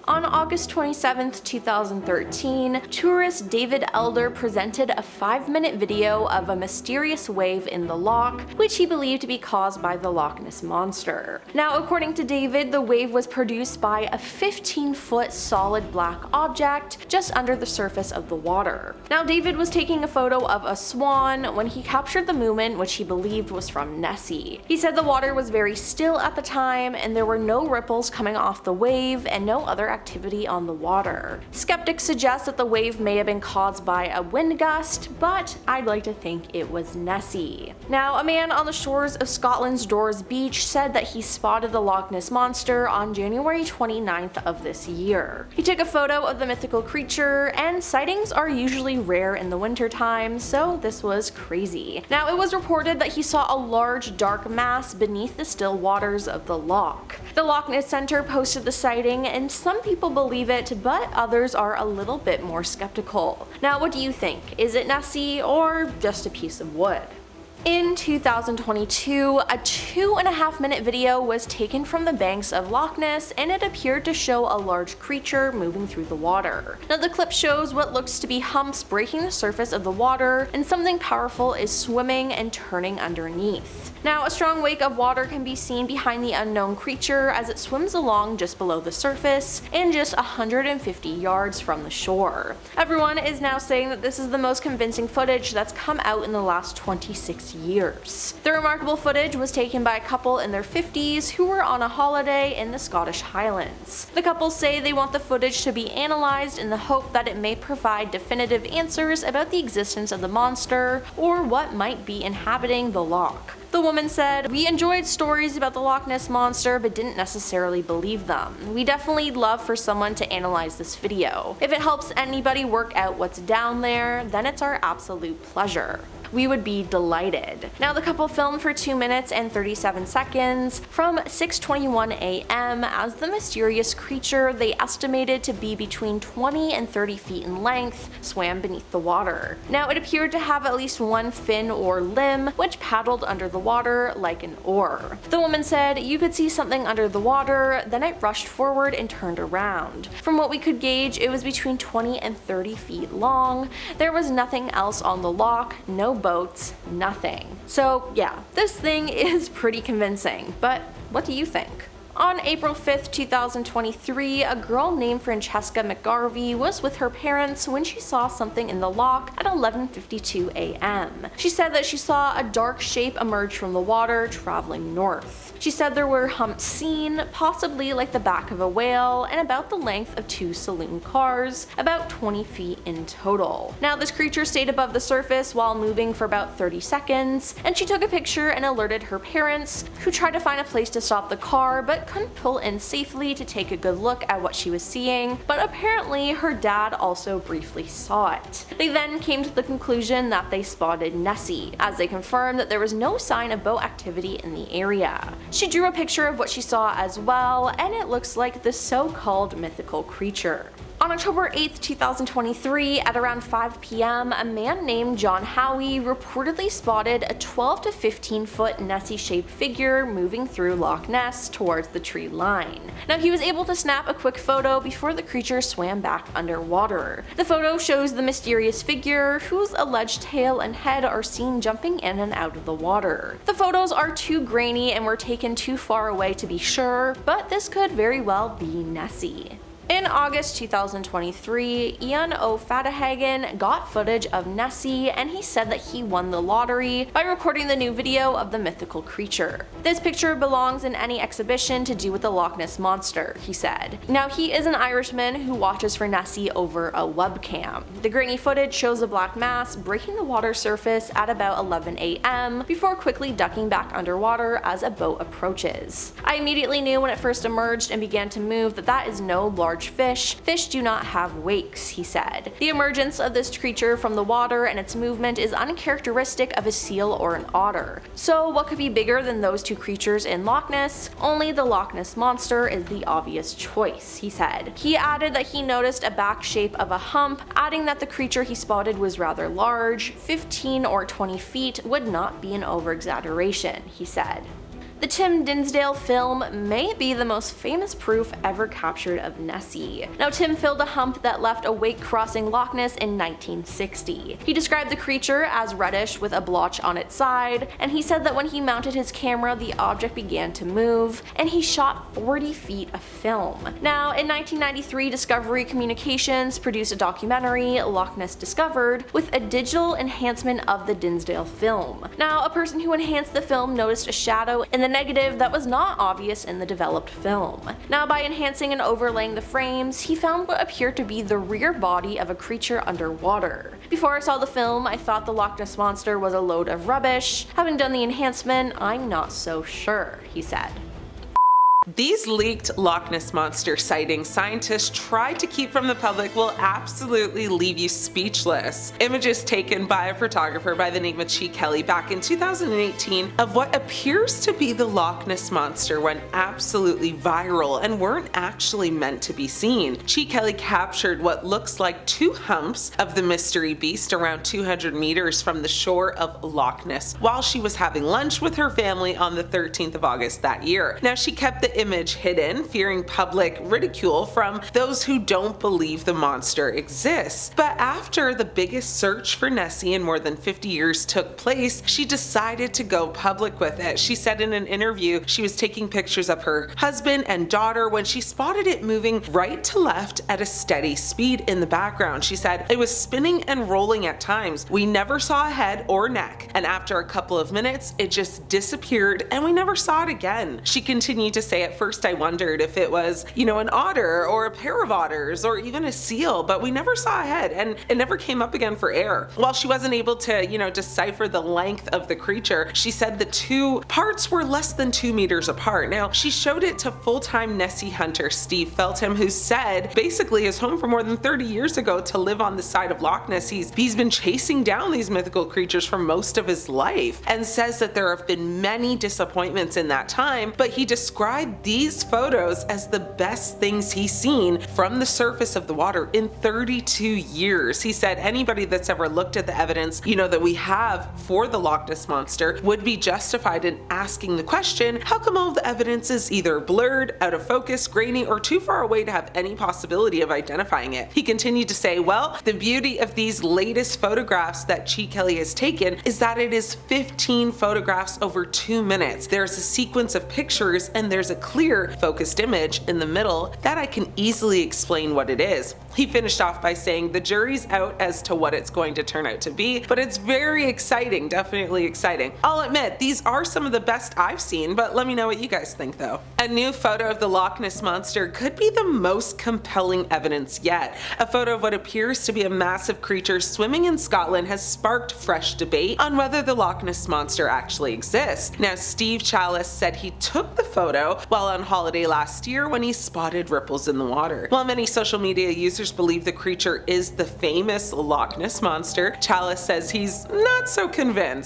On August 27, 2013, tourist David Elder presented a 5-minute video of a mysterious wave in the loch, which he believed to be caused by the Loch Ness Monster. Now, according to David, the wave was produced by a 15-foot solid black object just under the surface of the water. Now, David was taking a photo of a swan when he captured the movement, which he believed was from Nessie. He said the water was very still at the time and there were no ripples coming off the wave and no other activity on the water. Skeptics suggest that the wave may have been caused by a wind gust, but I'd like to think it was Nessie. Now, a man on the shores of Scotland's Dores Beach said that he spotted the Loch Ness Monster on January 29th of this year. He took a photo of the mythical creature, and sightings are usually rare in the winter time, so this was crazy. Now, it was reported that he saw a large dark mass beneath the still waters of the loch. The Loch Ness Center posted the sighting, and some people believe it, but others are a little bit more skeptical. Now, what do you think? Is it Nessie or just a piece of wood? In 2022, a 2.5-minute video was taken from the banks of Loch Ness, and it appeared to show a large creature moving through the water. Now, the clip shows what looks to be humps breaking the surface of the water, and something powerful is swimming and turning underneath. Now, a strong wake of water can be seen behind the unknown creature as it swims along just below the surface and just 150 yards from the shore. Everyone is now saying that this is the most convincing footage that's come out in the last 26 years. The remarkable footage was taken by a couple in their 50s who were on a holiday in the Scottish Highlands. The couple say they want the footage to be analyzed in the hope that it may provide definitive answers about the existence of the monster or what might be inhabiting the loch. The woman said, "We enjoyed stories about the Loch Ness Monster but didn't necessarily believe them. We definitely love for someone to analyze this video. If it helps anybody work out what's down there, then it's our absolute pleasure. We would be delighted." Now, the couple filmed for 2 minutes and 37 seconds from 6:21 a.m. as the mysterious creature they estimated to be between 20 and 30 feet in length swam beneath the water. Now, it appeared to have at least one fin or limb which paddled under the water like an oar. The woman said, "You could see something under the water, then it rushed forward and turned around. From what we could gauge, it was between 20 and 30 feet long. There was nothing else on the loch, no boats, nothing." So yeah, this thing is pretty convincing, but what do you think? On April 5th, 2023, a girl named Francesca McGarvey was with her parents when she saw something in the loch at 11:52 a.m. She said that she saw a dark shape emerge from the water traveling north. She said there were humps seen, possibly like the back of a whale, and about the length of 2 saloon cars, about 20 feet in total. Now, this creature stayed above the surface while moving for about 30 seconds, and she took a picture and alerted her parents, who tried to find a place to stop the car but couldn't pull in safely to take a good look at what she was seeing, but apparently her dad also briefly saw it. They then came to the conclusion that they spotted Nessie, as they confirmed that there was no sign of boat activity in the area. She drew a picture of what she saw as well, and it looks like the so-called mythical creature. On October 8th, 2023, at around 5 p.m., a man named John Howie reportedly spotted a 12 to 15 foot Nessie-shaped figure moving through Loch Ness towards the tree line. Now, he was able to snap a quick photo before the creature swam back underwater. The photo shows the mysterious figure, whose alleged tail and head are seen jumping in and out of the water. The photos are too grainy and were taken too far away to be sure, but this could very well be Nessie. In August 2023, Ian O'Fatahagan got footage of Nessie, and he said that he won the lottery by recording the new video of the mythical creature. "This picture belongs in any exhibition to do with the Loch Ness Monster," he said. Now, he is an Irishman who watches for Nessie over a webcam. The grainy footage shows a black mass breaking the water surface at about 11 a.m. before quickly ducking back underwater as a boat approaches. "I immediately knew when it first emerged and began to move that is no large fish. Fish do not have wakes," he said. "The emergence of this creature from the water and its movement is uncharacteristic of a seal or an otter. So what could be bigger than those two creatures in Loch Ness? Only the Loch Ness Monster is the obvious choice," he said. He added that he noticed a back shape of a hump, adding that the creature he spotted was rather large. 15 or 20 feet would not be an over-exaggeration, he said. The Tim Dinsdale film may be the most famous proof ever captured of Nessie. Now, Tim filled a hump that left a wake crossing Loch Ness in 1960. He described the creature as reddish with a blotch on its side, and he said that when he mounted his camera, the object began to move, and he shot 40 feet of film. Now, in 1993, Discovery Communications produced a documentary, Loch Ness Discovered, with a digital enhancement of the Dinsdale film. Now, a person who enhanced the film noticed a shadow in the negative that was not obvious in the developed film. Now, by enhancing and overlaying the frames, he found what appeared to be the rear body of a creature underwater. Before I saw the film, I thought the Loch Ness Monster was a load of rubbish. Having done the enhancement, I'm not so sure, he said. These leaked Loch Ness Monster sightings scientists tried to keep from the public will absolutely leave you speechless. Images taken by a photographer by the name of Chi Kelly back in 2018 of what appears to be the Loch Ness Monster went absolutely viral and weren't actually meant to be seen. Chi Kelly captured what looks like two humps of the mystery beast around 200 meters from the shore of Loch Ness while she was having lunch with her family on the 13th of August that year. Now, she kept the image hidden, fearing public ridicule from those who don't believe the monster exists. But after the biggest search for Nessie in more than 50 years took place, she decided to go public with it. She said in an interview she was taking pictures of her husband and daughter when she spotted it moving right to left at a steady speed in the background. She said, "It was spinning and rolling at times. We never saw a head or neck, and after a couple of minutes it just disappeared and we never saw it again." She continued to say, "At first I wondered if it was, an otter or a pair of otters or even a seal, but we never saw a head and it never came up again for air." While she wasn't able to, decipher the length of the creature, she said the two parts were less than 2 meters apart. Now, she showed it to full-time Nessie hunter Steve Feltham, who said basically his home for more than 30 years ago to live on the side of Loch Ness. He's been chasing down these mythical creatures for most of his life and says that there have been many disappointments in that time, but he described these photos as the best things he's seen from the surface of the water in 32 years. He said anybody that's ever looked at the evidence, that we have for the Loch Ness Monster would be justified in asking the question, how come all the evidence is either blurred, out of focus, grainy, or too far away to have any possibility of identifying it? He continued to say, well, the beauty of these latest photographs that Chi Kelly has taken is that it is 15 photographs over 2 minutes. There's a sequence of pictures and there's a clear focused image in the middle that I can easily explain what it is. He finished off by saying the jury's out as to what it's going to turn out to be, but it's very exciting, definitely exciting. I'll admit, these are some of the best I've seen, but let me know what you guys think though. A new photo of the Loch Ness Monster could be the most compelling evidence yet. A photo of what appears to be a massive creature swimming in Scotland has sparked fresh debate on whether the Loch Ness Monster actually exists. Now, Steve Chalice said he took the photo while on holiday last year when he spotted ripples in the water. While many social media users believe the creature is the famous Loch Ness Monster, Chalice says he's not so convinced.